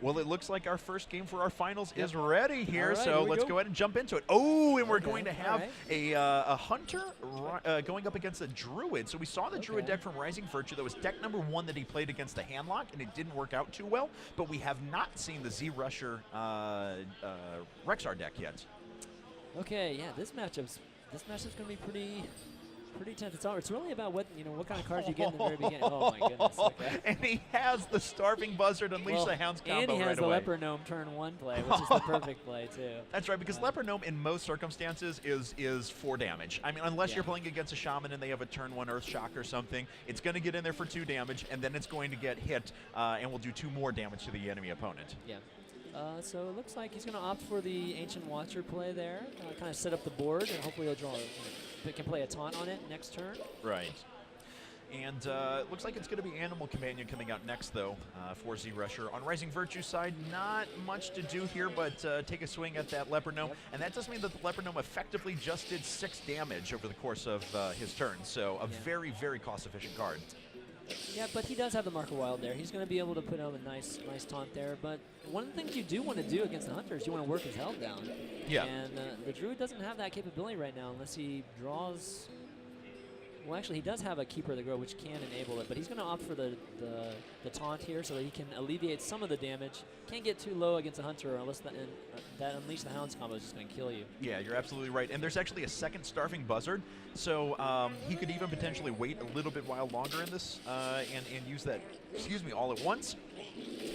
Well, it looks like our first game for our finals is ready here, right, so here let's go ahead and jump into it. Oh, and we're going to have a Hunter going up against a Druid. So we saw the Druid deck from RisingVirtue. That was deck number 1 that he played against the Handlock, and it didn't work out too well. But we have not seen the ZRusher Rexar deck yet. Okay, yeah, this matchup's going to be pretty tense. It's really about what kind of cards you get in the very beginning. Oh my goodness! Okay. And he has the Starving Buzzard, Unleash the Hounds combo and he has right the away. Leper Gnome turn 1 play, which is the perfect play too. That's right, because Leper Gnome in most circumstances is 4 damage. I mean, unless you're playing against a Shaman and they have a turn 1 Earth Shock or something, it's going to get in there for 2 damage, and then it's going to get hit and will do 2 more damage to the enemy opponent. Yeah. So it looks like he's going to opt for the Ancient Watcher play there, kind of set up the board, and hopefully he'll draw. Can play a taunt on it next turn. Right. And it looks like it's going to be Animal Companion coming out next, though, for ZRusher. On RisingVirtue side, not much to do here, but take a swing at that Leper Gnome. And that does mean that the Leper Gnome effectively just did 6 damage over the course of his turn. So a very, very cost-efficient card. Yeah, but he does have the Mark of Wild there. He's going to be able to put out a nice taunt there. But one of the things you do want to do against the Hunter is you want to work his health down. Yeah. And the Druid doesn't have that capability right now unless he draws. Well, actually, he does have a Keeper of the Grove, which can enable it. But he's going to opt for the taunt here so that he can alleviate some of the damage. Can't get too low against a Hunter unless that Unleash the Hounds combo is just going to kill you. Yeah, you're absolutely right. And there's actually a second Starving Buzzard, so he could even potentially wait a little bit while longer in this and use that, all at once.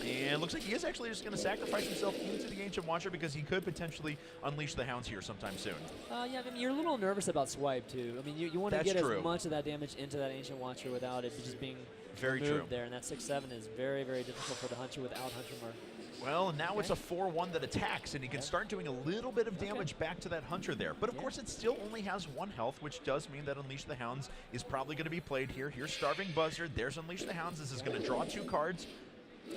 And it looks like he is actually just going to sacrifice himself into the Ancient Watcher because he could potentially unleash the Hounds here sometime soon. Yeah, I mean, you're a little nervous about swipe, too. I mean, you want to get as much of that damage into that Ancient Watcher without it just being removed there. And that 6/7 is very, very difficult for the Hunter without Hunter Mark. Well, now it's a 4/1 that attacks, and he can start doing a little bit of damage back to that Hunter there. But, of course, it still only has 1 health, which does mean that Unleash the Hounds is probably going to be played here. Here's Starving Buzzard. There's Unleash the Hounds. This is going to draw 2 cards.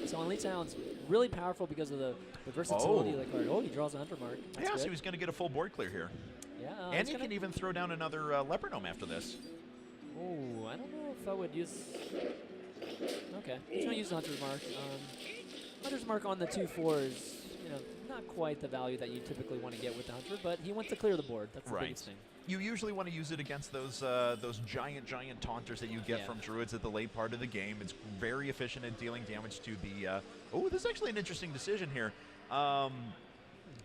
So Unleash the Hounds really powerful because of the versatility of the card. Oh, he draws a Hunter Mark. That's good. So he's going to get a full board clear here. Yeah. And he can even throw down another Leper Gnome after this. Oh, I don't know if I would use... Okay, he's going to use the Hunter's Mark. Hunter's Mark on the 2/4 is, not quite the value that you typically want to get with the Hunter, but he wants to clear the board. That's the biggest thing. You usually want to use it against those giant taunters that you get from Druids at the late part of the game. It's very efficient at dealing damage to the... oh, this is actually an interesting decision here.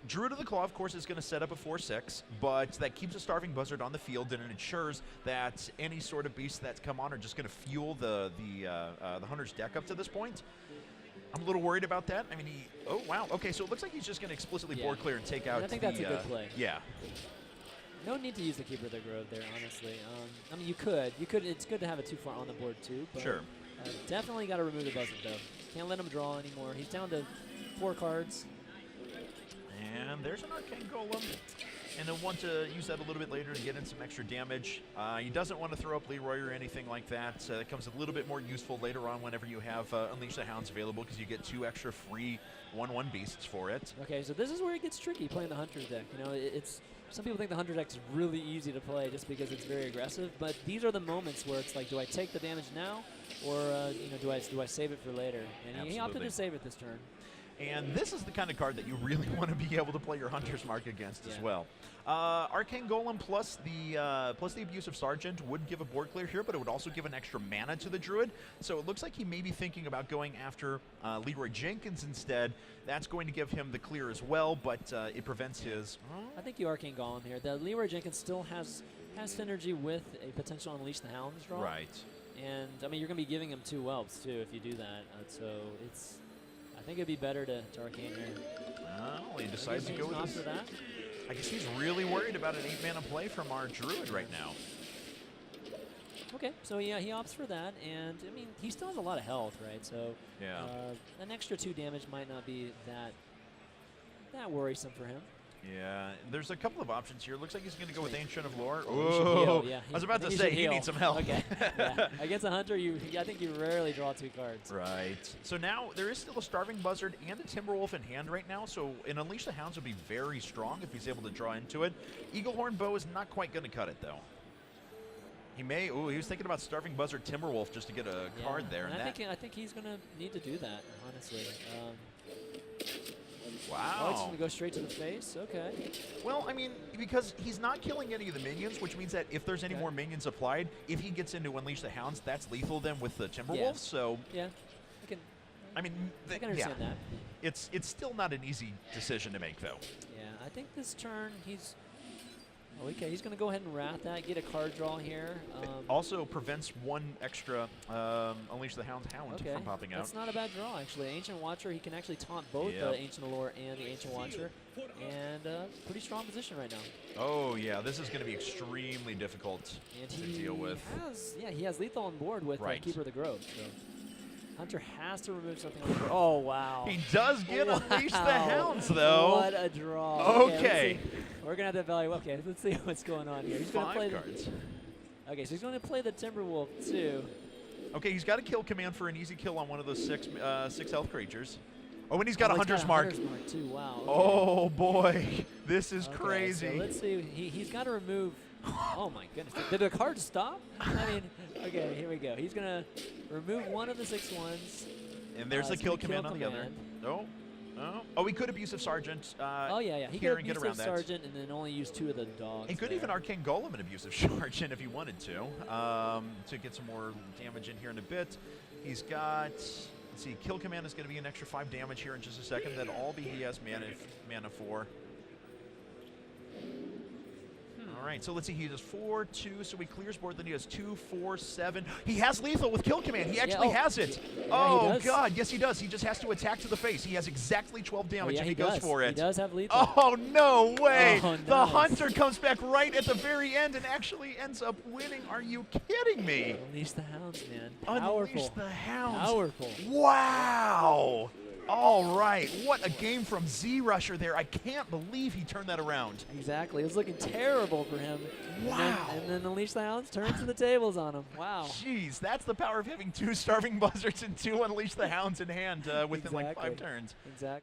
Druid of the Claw, of course, is going to set up a 4/6, but that keeps a Starving Buzzard on the field, and it ensures that any sort of beasts that come on are just going to fuel the Hunter's deck up to this point. I'm a little worried about that. I mean, oh, wow. Okay, so it looks like he's just going to explicitly board clear and take out I think that's a good play. Yeah. No need to use the Keeper of the Grove there, honestly. I mean, you could. It's good to have a 2/4 on the board, too. But definitely got to remove the Buzzard, though. Can't let him draw anymore. He's down to 4 cards. And there's an Arcane Golem. And he'll want to use that a little bit later to get in some extra damage. He doesn't want to throw up Leroy or anything like that. It comes a little bit more useful later on whenever you have Unleash the Hounds available because you get 2 extra free 1/1 beasts for it. Okay, so this is where it gets tricky playing the Hunter's deck. It's some people think the Hunter deck is really easy to play just because it's very aggressive, but these are the moments where it's like, do I take the damage now, or do I save it for later? And he opted to save it this turn. And this is the kind of card that you really want to be able to play your Hunter's Mark against as well. Arcane Golem plus the Abusive Sergeant would give a board clear here, but it would also give an extra mana to the Druid. So it looks like he may be thinking about going after Leroy Jenkins instead. That's going to give him the clear as well, but it prevents his... I think you Arcane Golem here. The Leroy Jenkins still has synergy with a potential Unleash the Hounds draw. Right. And, I mean, you're going to be giving him 2 whelps, too, if you do that. So it's... I think it'd be better to Arcane here. Well, he decides to go with this. That. I guess he's really worried about an 8-mana play from our Druid right now. Okay, so yeah, he opts for that, and I mean, he still has a lot of health, right? So an extra 2 damage might not be that worrisome for him. Yeah, there's a couple of options here. Looks like he's going to go with Ancient of Lore. Oh, yeah, I was about to say he needs some help. Okay. Against a Hunter, I think you rarely draw 2 cards. Right. So now there is still a Starving Buzzard and a Timberwolf in hand right now. So an Unleash the Hounds would be very strong if he's able to draw into it. Eaglehorn Bow is not quite going to cut it though. He may. Oh, he was thinking about Starving Buzzard Timberwolf just to get a card there. And I think he's going to need to do that, honestly. Oh, it's going to go straight to the face? Okay. Well, I mean, because he's not killing any of the minions, which means that if there's any more minions applied, if he gets into Unleash the Hounds, that's lethal then with the Timberwolves. So yeah, I mean, I can understand that. It's still not an easy decision to make, though. Yeah, I think this turn he's okay. He's going to go ahead and Wrath that, get a card draw here. It also prevents one extra Unleash the Hound from popping out. That's not a bad draw, actually. Ancient Watcher, he can actually taunt both the Ancient Allure and the Ancient Watcher, and pretty strong position right now. Oh yeah, this is going to be extremely difficult to deal with. He has lethal on board with Keeper of the Grove. So. Hunter has to remove something on the board. Oh, wow. He does get Unleash the Hounds, though. What a draw. Okay. We're going to have to evaluate. Okay, let's see what's going on here. He's going to play cards. Okay, so he's going to play the Timberwolf, too. Okay, he's got a kill command for an easy kill on one of those six health creatures. Oh, and he's got a Hunter's Mark. Hunter's Mark, too. Wow. Okay. Oh, boy. This is crazy. So let's see. He's got to remove. Oh, my goodness. Did the card stop? I mean, okay, here we go. He's going to remove one of the 6/1s. And there's the kill command on the other. Oh, he could Abusive Sergeant He here could and get around that. Sergeant and then only use 2 of the dogs. He could even Arcane Golem an Abusive Sergeant if he wanted to get some more damage in here in a bit. He's got, let's see, kill command is going to be an extra 5 damage here in just a second. That'll all be he has mana for. All right, so let's see. He does 4, 2, so he clears board. Then he has 2, 4, 7. He has lethal with kill command. He actually has it. Oh God, yes he does. He just has to attack to the face. He has exactly 12 damage, and he goes for it. He does have lethal. Oh no way! Oh, the Hunter comes back right at the very end and actually ends up winning. Are you kidding me? Unleash the Hounds, man. Powerful. Unleash the Hounds. Powerful. Wow. All right, what a game from ZRusher there. I can't believe he turned that around. Exactly. It was looking terrible for him. Wow. And then Unleash the Hounds turns the tables on him. Wow. Jeez, that's the power of having 2 Starving Buzzards and 2 Unleash the Hounds in hand within like 5 turns. Exactly.